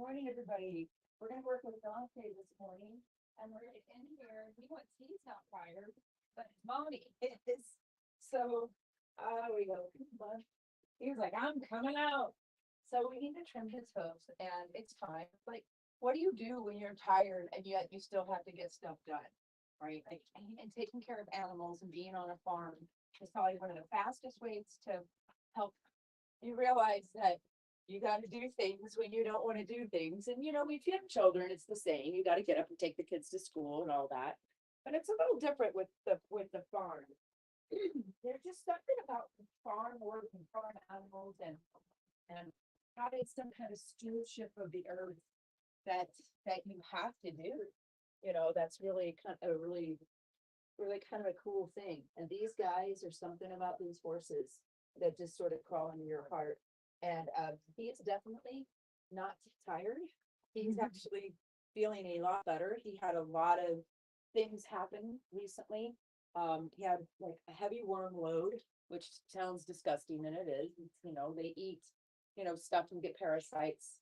morning, everybody. We're gonna work with Dante this morning, and we're in here. He wants, he's not tired, but mommy is. So, we go. "Come on." He was like, "I'm coming out." So we need to trim his hooves, and it's time. Like, what do you do when you're tired and yet you still have to get stuff done, right? Like, and taking care of animals and being on a farm is probably one of the fastest ways to help you realize that you got to do things when you don't want to do things. And if you have children, it's the same. You got to get up and take the kids to school and all that. But it's a little different with the farm. There's just something about farm work and farm animals and having some kind of stewardship of the earth that that you have to do. That's really kind of really kind of a cool thing. And these guys are something about these horses that just sort of crawl into your heart. And he is definitely not tired. He's actually feeling a lot better. He had a lot of things happen recently. He had like a heavy worm load, which sounds disgusting, and it is. They eat, stuff and get parasites.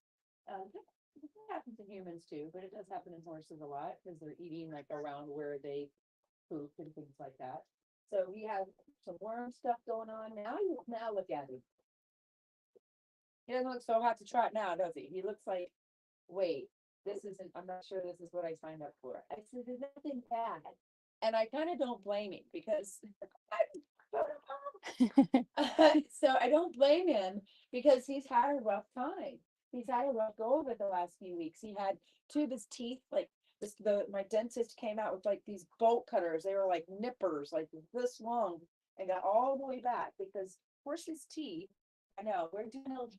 It happens in humans too, but it does happen in horses a lot because they're eating like around where they poop and things like that. So he has some worm stuff going on now. Now look at him. He doesn't look so hot to trot now, does he? He looks like, wait, this isn't, I'm not sure this is what I signed up for. I said, there's nothing bad. And I kind of don't blame him because so I don't blame him because he's had a rough time. He's had a rough go of it the last few weeks. He had two of his teeth, like my dentist came out with like these bolt cutters. They were like nippers, like this long, and got all the way back because horses' teeth. I know we're doing a little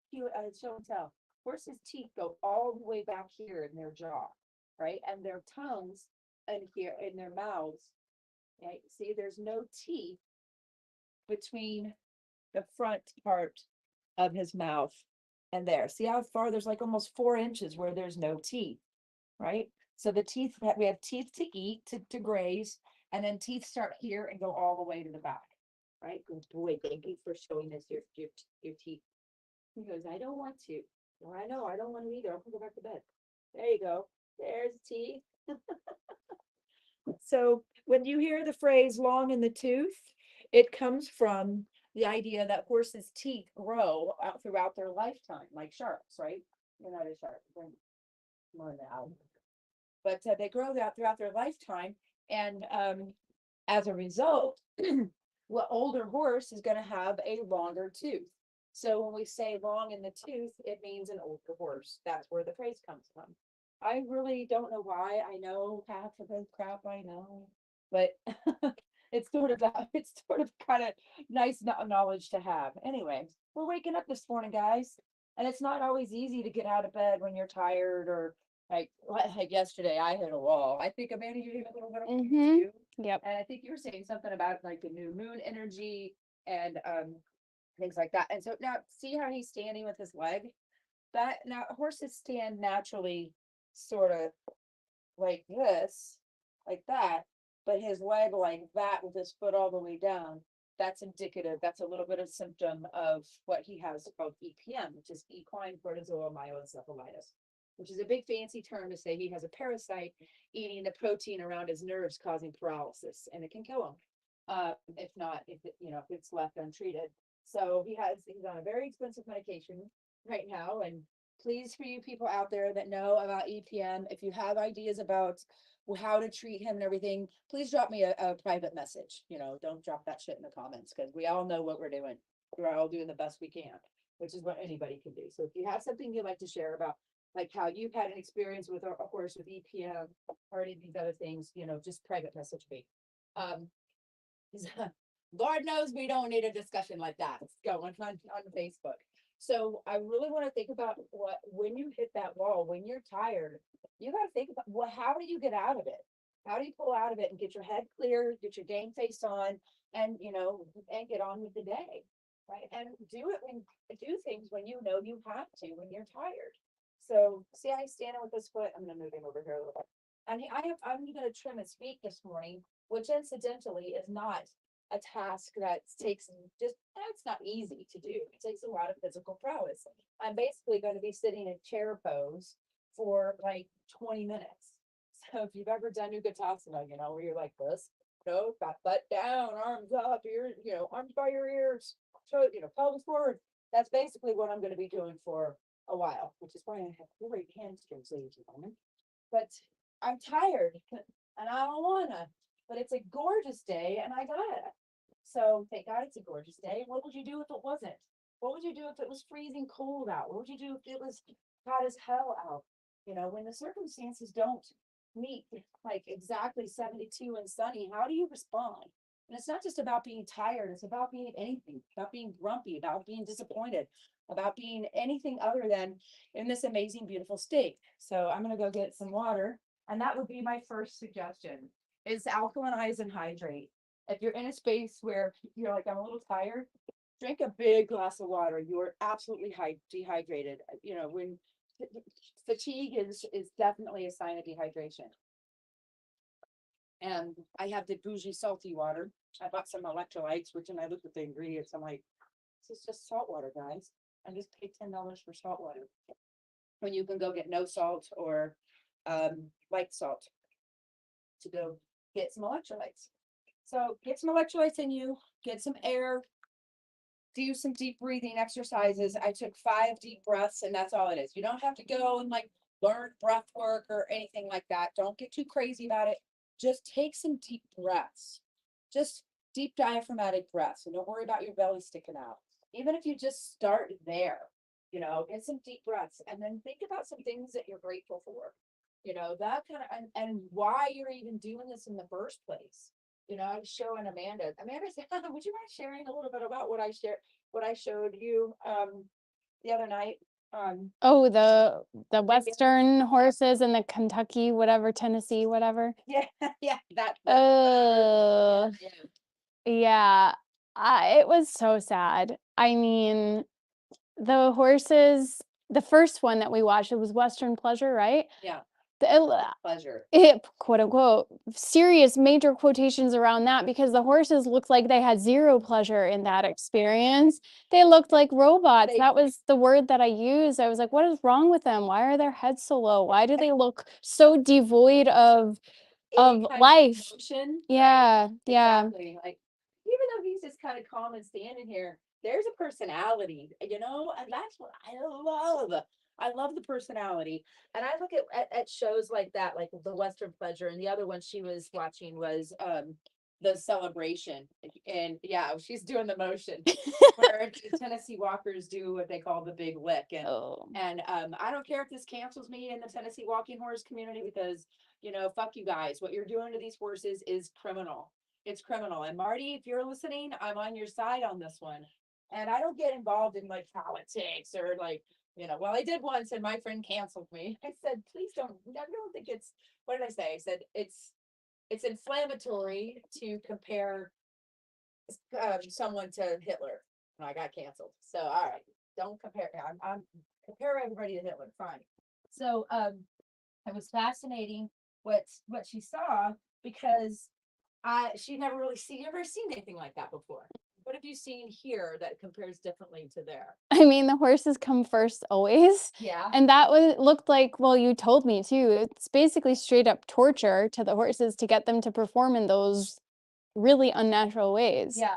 cute show and tell. Horses' teeth go all the way back here in their jaw, right, and their tongues and here in their mouths. Right, see, there's no teeth between the front part of his mouth and there. See how far there's like almost 4 inches where there's no teeth, right? So the teeth that we have teeth to eat, to graze, and then teeth start here and go all the way to the back, right? Good boy, thank you for showing us your teeth. He goes, I don't want to. Well, I know, I don't want to either. I'm gonna go back to bed. There you go. There's teeth. So when you hear the phrase long in the tooth, it comes from the idea that horses' teeth grow out throughout their lifetime, like sharks, right? You're not a shark, you're more now. But they grow out throughout their lifetime. And as a result, what older horse is going to have a longer tooth. So when we say long in the tooth, it means an older horse. That's where the phrase comes from. I really don't know why. I know half of the crap I know, but it's sort of kind of nice knowledge to have. Anyway, we're waking up this morning, guys, and it's not always easy to get out of bed when you're tired or like yesterday. I hit a wall. I think Amanda, you hit a little bit of too. Yep. And I think you were saying something about like the new moon energy and things like that. And so now see how he's standing with his leg? That now horses stand naturally sort of like this, like that, but his leg like that with his foot all the way down. That's indicative. That's a little bit of symptom of what he has called EPM, which is equine protozoal myoencephalitis, which is a big fancy term to say he has a parasite eating the protein around his nerves, causing paralysis, and it can kill him. If not, if it's left untreated. So he's on a very expensive medication right now. And please, for you people out there that know about EPM, if you have ideas about how to treat him and everything, please drop me a private message. Don't drop that shit in the comments because we all know what we're doing. We're all doing the best we can, which is what anybody can do. So if you have something you'd like to share about like how you've had an experience with a horse with EPM or any of these other things, just private message me. Lord knows we don't need a discussion like that going on Facebook. So I really want to think about when you hit that wall, when you're tired, you got to think about how do you get out of it? How do you pull out of it and get your head clear, get your game face on, and and get on with the day, right? And do things when you know you have to when you're tired. So see how he's standing with this foot? I'm gonna move him over here a little bit. And I'm gonna trim his feet this morning, which incidentally is not a task that takes just, it's not easy to do. It takes a lot of physical prowess. I'm basically going to be sitting in chair pose for like 20 minutes. So if you've ever done Utkatasana, where you're like this, butt down, arms up, ears, arms by your ears, so, pelvis forward. That's basically what I'm going to be doing for a while, which is why I have great hamstrings, ladies and gentlemen. But I'm tired and I don't wanna, but it's a gorgeous day and I gotta. So thank God it's a gorgeous day. What would you do if it wasn't? What would you do if it was freezing cold out? What would you do if it was hot as hell out? When the circumstances don't meet like exactly 72 and sunny, how do you respond? And it's not just about being tired, it's about being anything, about being grumpy, about being disappointed, about being anything other than in this amazing, beautiful state. So I'm gonna go get some water, and that would be my first suggestion is alkalinize and hydrate. If you're in a space where you're like, I'm a little tired, drink a big glass of water. You're absolutely dehydrated. When fatigue is definitely a sign of dehydration. And I have the bougie salty water. I bought some electrolytes, which when I looked at the ingredients, I'm like, this is just salt water, guys. I just paid $10 for salt water. When you can go get no salt or light salt to go get some electrolytes. So get some electrolytes in you, get some air, do some deep breathing exercises. I took 5 deep breaths and that's all it is. You don't have to go and like learn breath work or anything like that. Don't get too crazy about it. Just take some deep breaths. Just deep diaphragmatic breaths. And don't worry about your belly sticking out. Even if you just start there, get some deep breaths and then think about some things that you're grateful for. That kind of, and why you're even doing this in the first place. I was showing Amanda. Amanda said, would you mind sharing a little bit about what I showed you the other night? Oh, the Western horses and the Kentucky, whatever, Tennessee, whatever. Yeah, yeah, that. Oh, yeah. It was so sad. I mean, the horses, the first one that we watched, it was Western Pleasure, right? Yeah. Pleasure. It, quote unquote, serious major quotations around that because the horses looked like they had zero pleasure in that experience. They looked like robots. That was the word that I used. I was like, what is wrong with them? Why are their heads so low? Why do they look so devoid of life? Yeah, yeah. Exactly. Like, even though he's just kind of calm and standing here, there's a personality, and that's what I love. I love the personality. And I look at shows like that, like the Western Pleasure, and the other one she was watching was the Celebration. And yeah, she's doing the motion where the Tennessee Walkers do what they call the big lick. And I don't care if this cancels me in the Tennessee walking horse community because fuck you guys. What you're doing to these horses is criminal. It's criminal. And Marty, if you're listening, I'm on your side on this one. And I don't get involved in like politics or like, well, I did once and my friend canceled me. I said, please don't, I don't think it's, what did I say? I said, it's inflammatory to compare someone to Hitler. And I got canceled. So, all right, don't compare. I'm compare everybody to Hitler. Fine. So, it was fascinating what she saw because she never really ever seen anything like that before. What have you seen here that compares differently to there? I mean, the horses come first always. Yeah. And that looked like, well, you told me too. It's basically straight up torture to the horses to get them to perform in those really unnatural ways. Yeah.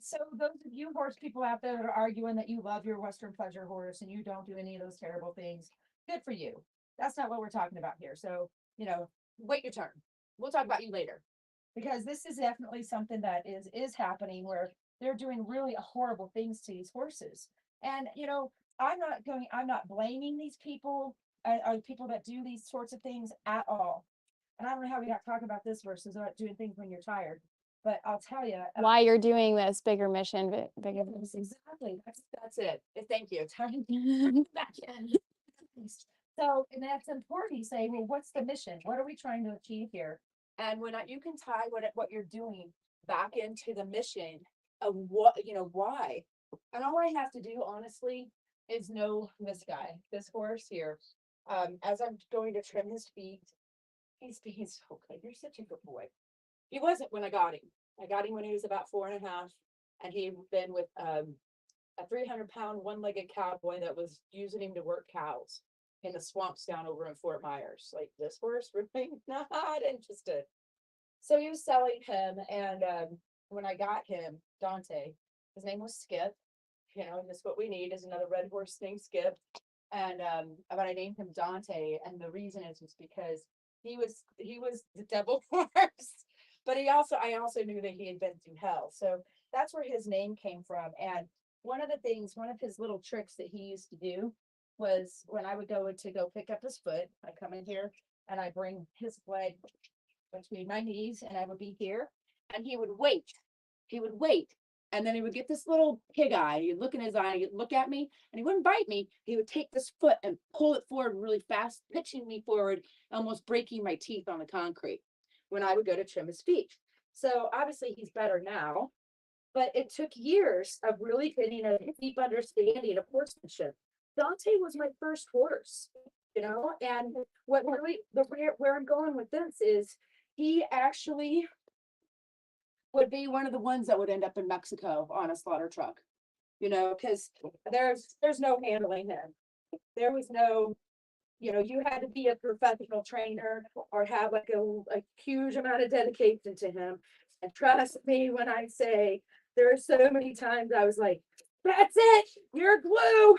So those of you horse people out there that are arguing that you love your Western Pleasure horse and you don't do any of those terrible things, good for you. That's not what we're talking about here. So, wait your turn. We'll talk about you later. Because this is definitely something that is happening where they're doing really horrible things to these horses. And I'm not blaming these people or the people that do these sorts of things at all. And I don't know how we got to talk about this versus not doing things when you're tired. But I'll tell you why you're doing this bigger mission, bigger. Exactly. That's it. Thank you. Time back in. So, and that's important. You say, well, what's the mission? What are we trying to achieve here? And when you can tie what you're doing back into the mission of why. And all I have to do, honestly, is know this guy, this horse here. As I'm going to trim his feet, he's being so good. You're such a good boy. He wasn't when I got him. I got him when he was about 4.5, and he'd been with a 300-pound one-legged cowboy that was using him to work cows in the swamps down over in Fort Myers. Like, this horse really not interested. So he was selling him, and when I got him, Dante, his name was Skip. You know, just what we need is another red horse named Skip. And but I named him Dante, and the reason is because he was the devil horse, but I also knew that he had been through hell, so that's where his name came from. And one of his little tricks that he used to do was when I would go to go pick up his foot, I come in here and I bring his leg between my knees, and I would be here, and he would wait. He would wait. And then he would get this little pig eye. He'd look in his eye, he'd look at me, and he wouldn't bite me. He would take this foot and pull it forward really fast, pitching me forward, almost breaking my teeth on the concrete when I would go to trim his feet. So obviously he's better now, but it took years of really getting a deep understanding of horsemanship. Dante was my first horse, you know, and what really where I'm going with this is he actually would be one of the ones that would end up in Mexico on a slaughter truck, you know, because there's no handling him. There was no, you know, you had to be a professional trainer or have like a huge amount of dedication to him. And trust me when I say there are so many times I was like, that's it, you're glue,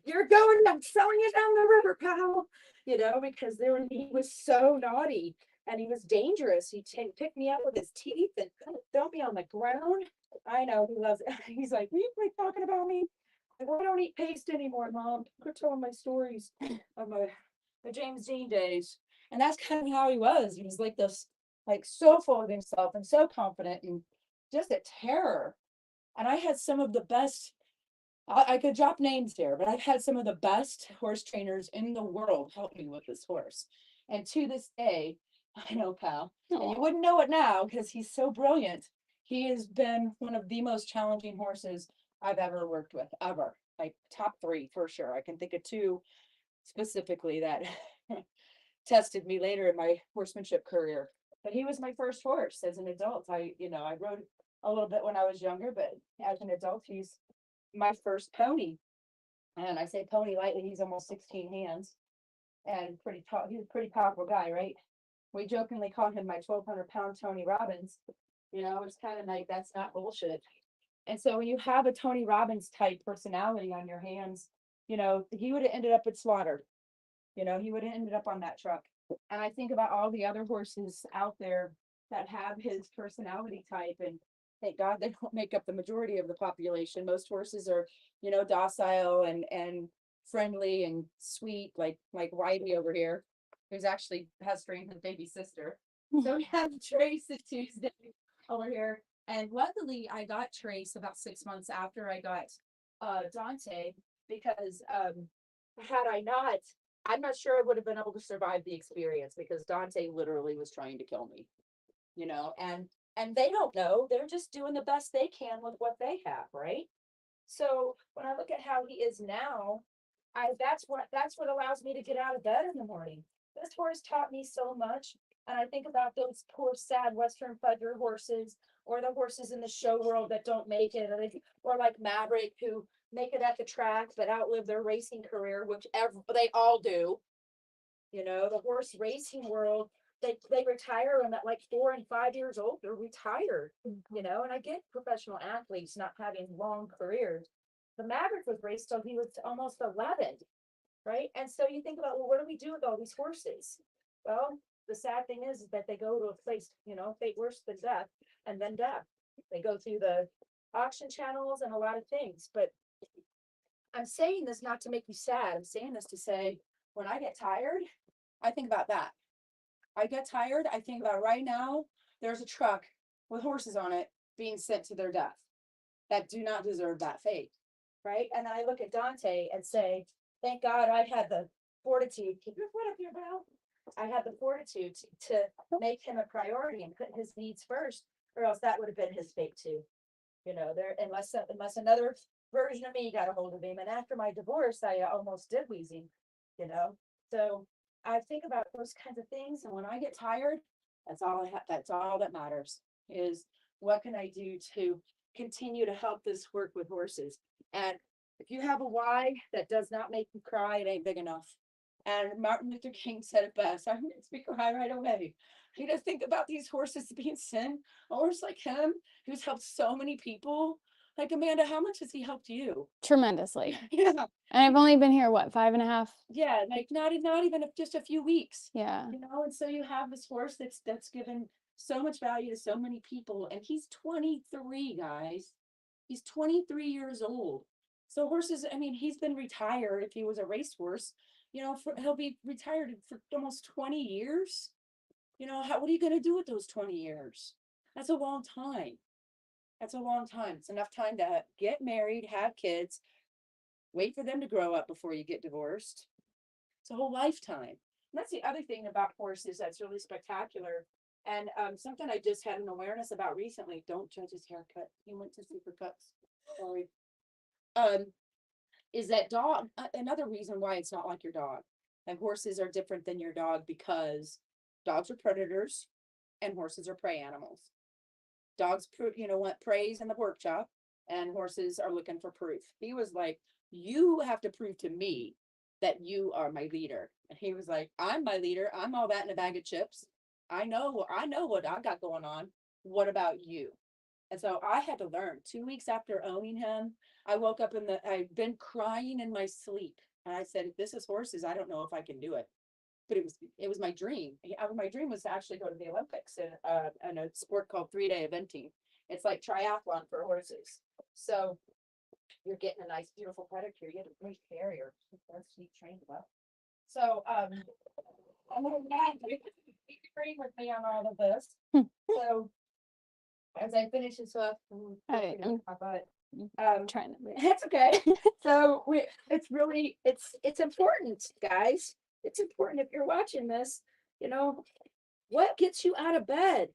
you're going, I'm selling you down the river, pal, you know, because he was so naughty. And he was dangerous. He'd pick me up with his teeth and throw me on the ground. I know he loves it. He's like, will you quit talking about me? Like, I don't eat paste anymore, Mom. Quit telling my stories of the James Dean days. And that's kind of how he was. He was like this, like so full of himself and so confident and just a terror. And I had some of the best, I could drop names here, but I've had some of the best horse trainers in the world help me with this horse. And to this day, I know, pal. And you wouldn't know it now because he's so brilliant. He has been one of the most challenging horses I've ever worked with, ever. Like top 3 for sure. I can think of 2 specifically that tested me later in my horsemanship career. But he was my first horse as an adult. I rode a little bit when I was younger, but as an adult, he's my first pony. And I say pony lightly, he's almost 16 hands and pretty tall. He's a pretty powerful guy, right? We jokingly call him my 1,200-pound Tony Robbins. You know, it's kind of like, that's not bullshit. And so when you have a Tony Robbins type personality on your hands, you know, he would have ended up at slaughter. You know, he would have ended up on that truck. And I think about all the other horses out there that have his personality type, and thank God they don't make up the majority of the population. Most horses are, you know, docile and friendly and sweet, like Whitey over here, who's actually has trained his baby sister. So we have Trace and Tuesday over here. And luckily I got Trace about 6 months after I got Dante, because had I not, I'm not sure I would have been able to survive the experience, because Dante literally was trying to kill me, you know, and they don't know, they're just doing the best they can with what they have, right? So when I look at how he is now, that's what allows me to get out of bed in the morning. This horse taught me so much. And I think about those poor, sad Western Fudger horses, or the horses in the show world that don't make it, or like Maverick, who make it at the track but outlive their racing career, which they all do. You know, the horse racing world, they retire and at like 4 and 5 years old, they're retired, you know, and I get professional athletes not having long careers. The Maverick was raced till he was almost 11, right? And so you think about, well, what do we do with all these horses? Well, the sad thing is that they go to a place, you know, fate worse than death, and then death. They go through the auction channels and a lot of things. But I'm saying this not to make you sad. I'm saying this to say, when I get tired, I think about that. I get tired, I think about right now, there's a truck with horses on it being sent to their death that do not deserve that fate, right? And I look at Dante and say, thank God I had the fortitude. Keep your foot up here, Val. I had the fortitude to make him a priority and put his needs first, or else that would have been his fate too. You know, unless another version of me got a hold of him. And after my divorce, I almost did wheezing, you know. So I think about those kinds of things, and when I get tired, that's all that matters, is what can I do to continue to help this work with horses? And if you have a why that does not make you cry, it ain't big enough. And Martin Luther King said it best. I'm going to speak right away. You know, think about these horses being sin. A horse like him, who's helped so many people. Like, Amanda, how much has he helped you? Tremendously. Yeah. And I've only been here, what, 5.5? Yeah, like not even just a few weeks. Yeah. You know, and so you have this horse that's given so much value to so many people, and he's 23, guys. He's 23 years old. So horses, I mean, he's been retired. If he was a racehorse, you know, he'll be retired for almost 20 years. You know, what are you going to do with those 20 years? That's a long time. That's a long time. It's enough time to get married, have kids, wait for them to grow up before you get divorced. It's a whole lifetime. And that's the other thing about horses that's really spectacular. And something I just had an awareness about recently. Don't judge his haircut. He went to Supercuts. Sorry. Is that dog? Another reason why it's not like your dog. And horses are different than your dog because dogs are predators and horses are prey animals. Dogs, you know, want praise in the workshop, and horses are looking for proof. He was like, "You have to prove to me that you are my leader." And he was like, "I'm my leader. I'm all that in a bag of chips. I know what I got going on. What about you?" And so I had to learn. 2 weeks after owning him, I woke up I'd been crying in my sleep. And I said, "If this is horses, I don't know if I can do it." But it was my dream. My dream was to actually go to the Olympics in a sport called 3-day eventing. It's like triathlon for horses. So you're getting a nice, beautiful pedicure. You get a great carrier. That's he trained well. So I'm gonna agree with me on all of this. So as I finish this up, I'm trying to. it's okay. So it's important, guys. It's important if you're watching this, you know, what gets you out of bed?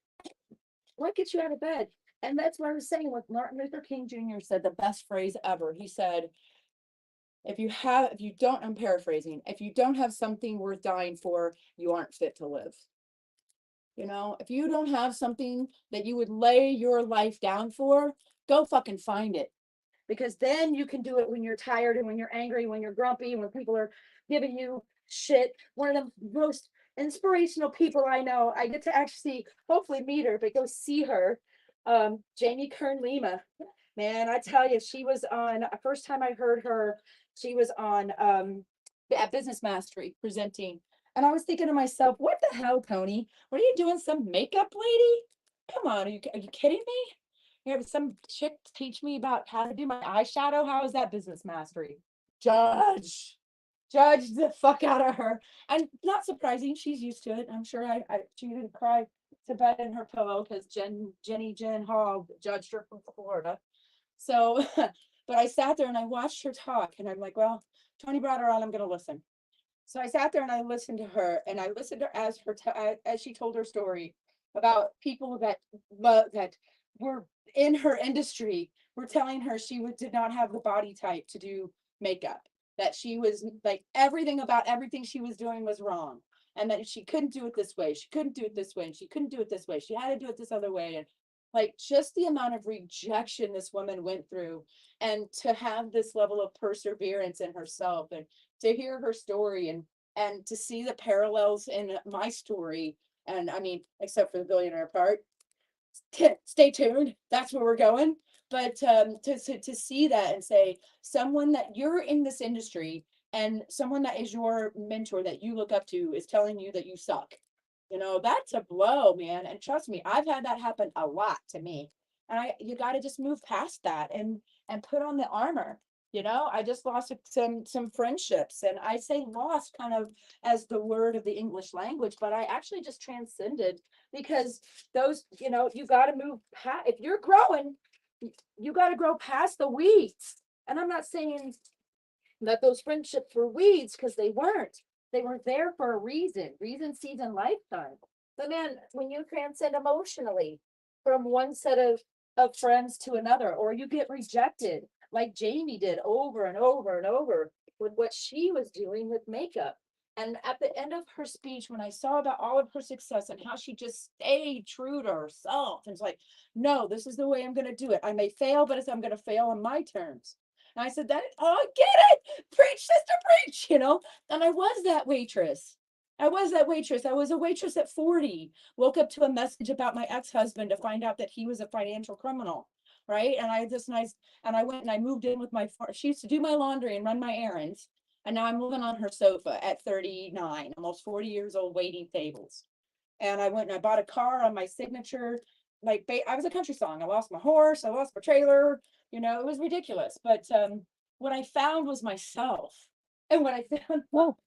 What gets you out of bed? And that's what I was saying. What Martin Luther King Jr. said, the best phrase ever. He said, I'm paraphrasing, if you don't have something worth dying for, you aren't fit to live. You know, if you don't have something that you would lay your life down for, go fucking find it. Because then you can do it when you're tired and when you're angry, when you're grumpy, when people are giving you shit. One of the most inspirational people I know, I get to actually hopefully meet her, but go see her. Jamie Kern Lima. Man, I tell you, she was on first time I heard her, she was on at Business Mastery presenting. And I was thinking to myself, what the hell, Tony? What are you doing? Some makeup lady? Come on, are you kidding me? You have some chick teach me about how to do my eyeshadow. How is that business mastery? Judge the fuck out of her. And not surprising, she's used to it. I'm sure she didn't cry to bed in her pillow because Jen Hall judged her from Florida. So, but I sat there and I watched her talk, and I'm like, well, Tony brought her on. I'm going to listen. So I sat there and I listened to her, and I listened to her as she told her story about people that were in her industry were telling her did not have the body type to do makeup, that she was like everything she was doing was wrong, and that she couldn't do it this way, she couldn't do it this way, and she couldn't do it this way, she had to do it this other way. And like just the amount of rejection this woman went through, and to have this level of perseverance in herself, and to hear her story, and to see the parallels in my story. And I mean, except for the billionaire part, stay tuned, that's where we're going. But to see that and say, someone that you're in this industry and someone that is your mentor that you look up to is telling you that you suck, you know, that's a blow, man. And trust me, I've had that happen a lot to me. And you got to just move past that and put on the armor. You know, I just lost some friendships, and I say lost kind of as the word of the English language, but I actually just transcended, because those, you know, you got to move past. If you're growing, you got to grow past the weeds. And I'm not saying that those friendships were weeds, because they weren't. They were there for a reason, season, lifetime. But man, when you transcend emotionally from one set of friends to another, or you get rejected, like Jamie did over and over and over with what she was doing with makeup. And at the end of her speech, when I saw about all of her success and how she just stayed true to herself, and it's like, no, this is the way I'm going to do it. I may fail, but I'm going to fail on my terms. And I said, oh, I get it. Preach, sister, preach, And I was that waitress. I was that waitress. I was a waitress at 40. Woke up to a message about my ex-husband to find out that he was a financial criminal. Right. And I had this nice, and I went and I moved in with she used to do my laundry and run my errands. And now I'm living on her sofa at 39, almost 40 years old, waiting tables. And I went and I bought a car on my signature. Like I was a country song. I lost my horse. I lost my trailer. It was ridiculous. But what I found was myself. And what I found, Whoa.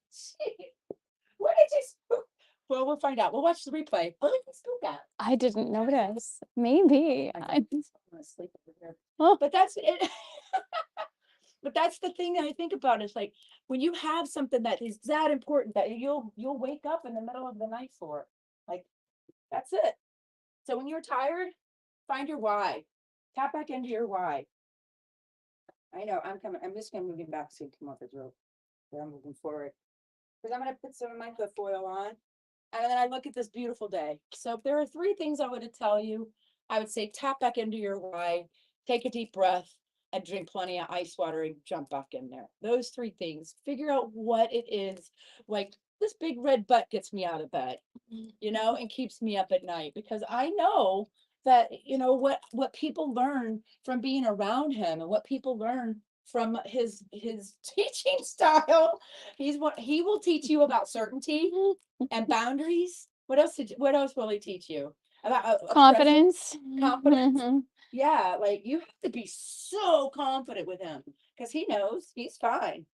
what did you spook? Well, we'll find out. We'll watch the replay. What did you spook at? I didn't notice. Maybe. I'm gonna sleep over here. Oh. But that's it. But that's the thing that I think about is like when you have something that is that important that you'll wake up in the middle of the night for. Like that's it. So when you're tired, find your why. Tap back into your why. I know I'm coming. I'm just gonna move him back so you come off his rope. So I'm moving forward. Because I'm gonna put some of my hoof oil on. And then I look at this beautiful day. So if there are 3 things I would tell you, I would say tap back into your why, take a deep breath, and drink plenty of ice water and jump back in there. Those 3 things. Figure out what it is. Like this big red butt gets me out of bed, and keeps me up at night because I know that, what people learn from being around him and what people learn from his teaching style. He will teach you about certainty and boundaries. What else will he teach you? About Confidence. confidence. Mhm. Yeah, like you have to be so confident with him because he knows he's fine.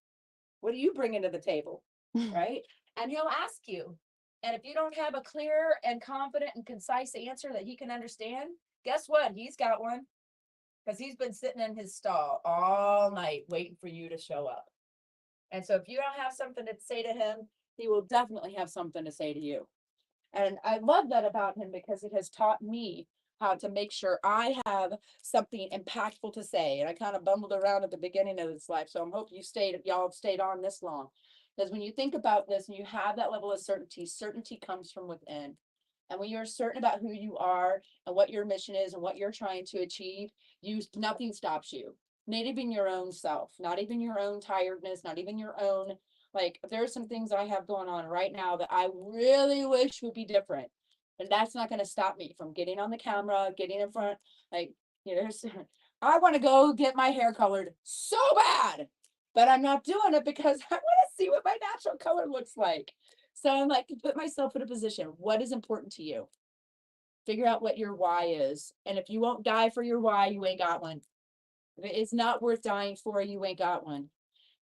What are you bringing to the table? Right? And he'll ask you. And if you don't have a clear and confident and concise answer that he can understand, guess what? He's got one because he's been sitting in his stall all night waiting for you to show up. And so if you don't have something to say to him, he will definitely have something to say to you. And I love that about him because it has taught me how to make sure I have something impactful to say. And I kind of bumbled around at the beginning of this life. So I'm hoping y'all have stayed on this long. Because when you think about this and you have that level of certainty comes from within. And when you're certain about who you are and what your mission is and what you're trying to achieve, nothing stops you. Not even your own self, not even your own tiredness, not even your own like there's some things I have going on right now that I really wish would be different. And that's not going to stop me from getting on the camera, getting in front. Like, there's, I want to go get my hair colored so bad, but I'm not doing it because I want to see what my natural color looks like. So I'm like, put myself in a position. What is important to you? Figure out what your why is. And if you won't die for your why, you ain't got one. If it's not worth dying for, you ain't got one.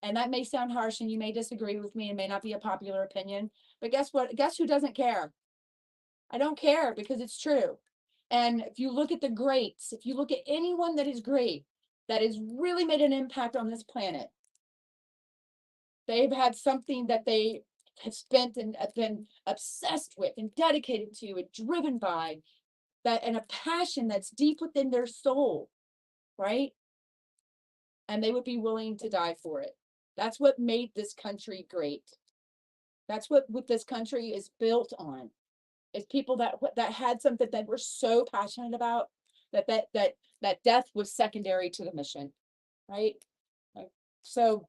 And that may sound harsh and you may disagree with me and may not be a popular opinion, but guess what? Guess who doesn't care? I don't care because it's true. And if you look at the greats, if you look at anyone that is great, that has really made an impact on this planet, they've had something that they have spent and have been obsessed with and dedicated to and driven by that and a passion that's deep within their soul, right? And they would be willing to die for it. That's what made this country great. That's what this country is built on. It's people that had something that we're so passionate about that death was secondary to the mission, right? So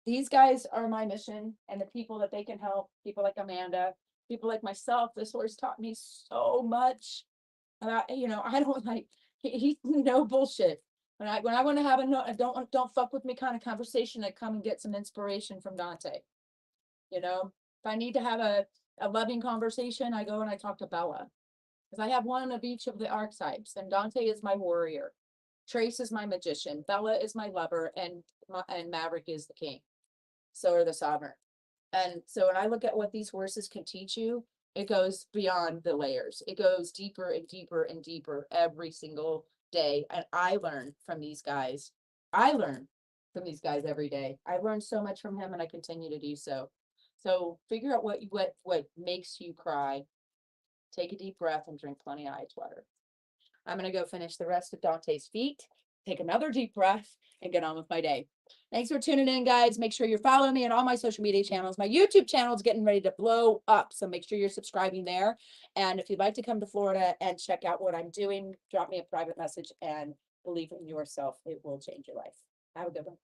these guys are my mission and the people that they can help, people like Amanda, people like myself. This horse taught me so much. And I don't like he's no bullshit. When I want to have a no, don't fuck with me kind of conversation, I come and get some inspiration from Dante. If I need to have a loving conversation, I go and I talk to Bella. Because I have one of each of the archetypes, and Dante is my warrior. Trace is my magician. Bella is my lover, and Maverick is the king. So are the sovereign. And so when I look at what these horses can teach you, it goes beyond the layers. It goes deeper and deeper and deeper every single day. And I learn from these guys. I learn from these guys every day. I learned so much from him and I continue to do so. So figure out what makes you cry. Take a deep breath and drink plenty of ice water. I'm going to go finish the rest of Dante's feet take another deep breath and get on with my day. Thanks for tuning in, guys. Make sure you're following me on all my social media channels. My YouTube channel is getting ready to blow up, so make sure you're subscribing there. And if you'd like to come to Florida and check out what I'm doing, drop me a private message and believe in yourself. It will change your life. Have a good one.